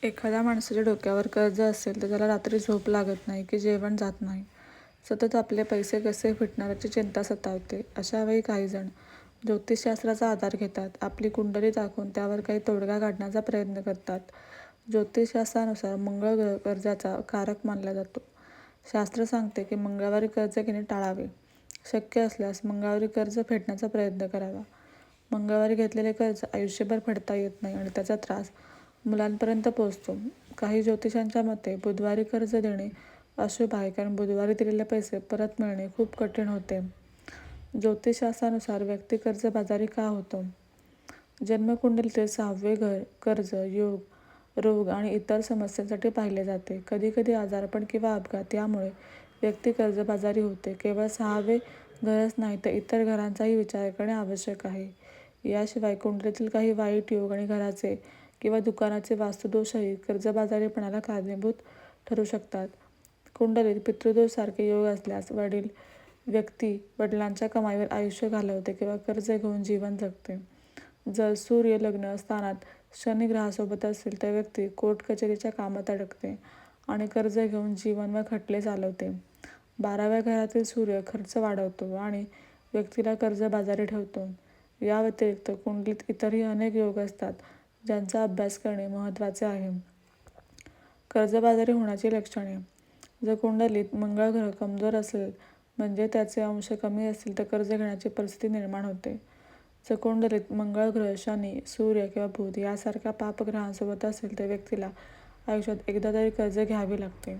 एखाद्या माणसाच्या डोक्यावर कर्ज असेल तर त्याला रात्री झोप लागत नाही की जेवण जात नाही. सतत आपले पैसे कसे फिटणार याची चिंता सतावते. अशा वेळी काही जण ज्योतिषशास्त्राचा आधार घेतात. आपली कुंडली दाखवून त्यावर काही तोडगा काढण्याचा प्रयत्न करतात. ज्योतिषशास्त्रानुसार मंगळ ग्रह कर्जाचा कारक मानला जातो. शास्त्र सांगते की मंगळवारी कर्ज घेणे टाळावे. शक्य असल्यास मंगळवारी कर्ज फेडण्याचा प्रयत्न करावा. मंगळवारी घेतलेले कर्ज आयुष्यभर फेडता येत नाही आणि त्याचा त्रास मुलांपर्यंत पोहोचतो. काही ज्योतिषांच्या मते बुधवारी कर्ज देणे अशुभ आहे, कारण बुधवारी दिलेले पैसे परत मिळणे खूप कठीण होते. ज्योतिषशास्त्रानुसार व्यक्ती कर्जबाजारी का होतो? जन्मकुंडलीतील 6वे घर कर्ज, योग, रोग आणि इतर समस्यांसाठी पाहिले जाते. कधीकधी आजारपण किंवा अपघात यामुळे व्यक्ती कर्जबाजारी होते. केवळ 6वे घरच नाही तर इतर घरांचाही विचार करणे आवश्यक आहे. याशिवाय कुंडलीतील काही वाईट योग आणि घराचे किंवा दुकानाचे वास्तुदोषही कर्जबाजारीपणाला कारणीभूत ठरू शकतात. कुंडलीत पितृदोषासारखे योग असल्यास व्यक्ती वडिलांच्या कमाईवर आयुष्य घालवते किंवा कर्ज घेऊन जीवन जगते. जर सूर्य लग्न स्थानात शनी ग्रहासोबत असेल तर व्यक्ती कोर्ट कचेरीच्या कामात अडकते आणि कर्ज घेऊन जीवन व खटले चालवते. 12व्या घरातील सूर्य खर्च वाढवतो आणि व्यक्तीला कर्जबाजारी ठेवतो. या व्यतिरिक्त कुंडलीत इतरही अनेक योग असतात ज्यांचा अभ्यास करणे महत्त्वाचे आहे. कर्जबाजारी होण्याची लक्षणे. जर कुंडलीत मंगळ ग्रह कमजोर असेल म्हणजे त्याचे अंश कमी असतील तर कर्ज घेण्याची परिस्थिती निर्माण होते. जर कुंडलीत मंगळ ग्रह, शनी, सूर्य किंवा बुध यासारख्या पापग्रहांसोबत असेल तर व्यक्तीला आयुष्यात एकदा तरी कर्ज घ्यावे लागते.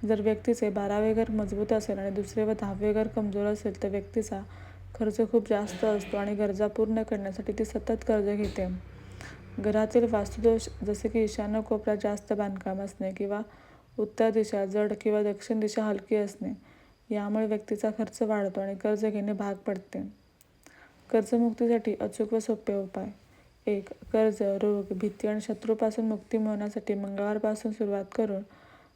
जर व्यक्तीचे 12वे घर मजबूत असेल आणि 2रे व 10वे घर कमजोर असेल तर व्यक्तीचा खर्च खूप जास्त असतो आणि गरजा पूर्ण करण्यासाठी ती सतत कर्ज घेते. घरातील वास्तुदोष जसे की ईशान्य कोपऱ्यात जास्त बांधकाम असणे किंवा उत्तर दिशा जड किंवा दक्षिण दिशा हलकी असणे यामुळे व्यक्तीचा खर्च वाढतो आणि कर्ज घेणे भाग पडते. कर्जमुक्तीसाठी अचूक व सोपे उपाय. 1. कर्ज, रोग, भीती आणि शत्रूपासून मुक्ती मिळवण्यासाठी मंगळवारपासून सुरुवात करून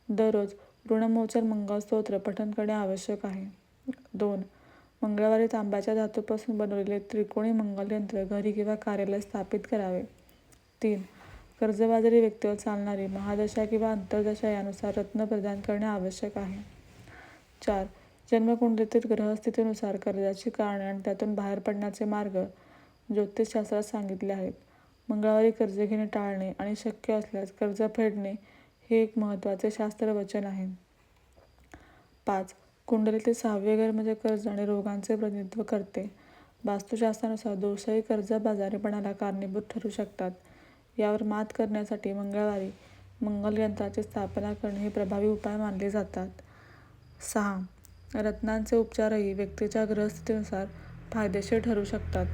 दररोज ऋणमोचन मंगळ स्तोत्र पठण करणे आवश्यक आहे. 2. मंगळवारी तांब्याच्या धातूपासून बनवलेले त्रिकोणी मंगल यंत्र घरी किंवा कार्यालयात स्थापित करावे. 3. कर्जबाजारी व्यक्तीवर चालणारी महादशा किंवा अंतर्दशा यानुसार रत्न प्रदान करणे आवश्यक आहे. 4. जन्मकुंडलीतील ग्रहस्थितीनुसार कर्जाची कारणे आणि त्यातून बाहेर पडण्याचे मार्ग ज्योतिषशास्त्रात सांगितले आहेत. मंगळवारी कर्ज घेणे टाळणे आणि शक्य असल्यास कर्ज फेडणे हे एक महत्त्वाचे शास्त्रवचन आहे. 5. कुंडलीतील 6वे घर म्हणजे कर्ज आणि रोगांचे प्रतिनिधित्व करते. वास्तुशास्त्रानुसार दोषही कर्जबाजारीपणाला कारणीभूत ठरू शकतात. यावर मात करण्यासाठी मंगळवारी मंगल यंत्राची स्थापना करणे हे प्रभावी उपाय मानले जातात. 6. रत्नांचे उपचारही व्यक्तीच्या ग्रहस्थितीनुसार फायदेशीर ठरू शकतात.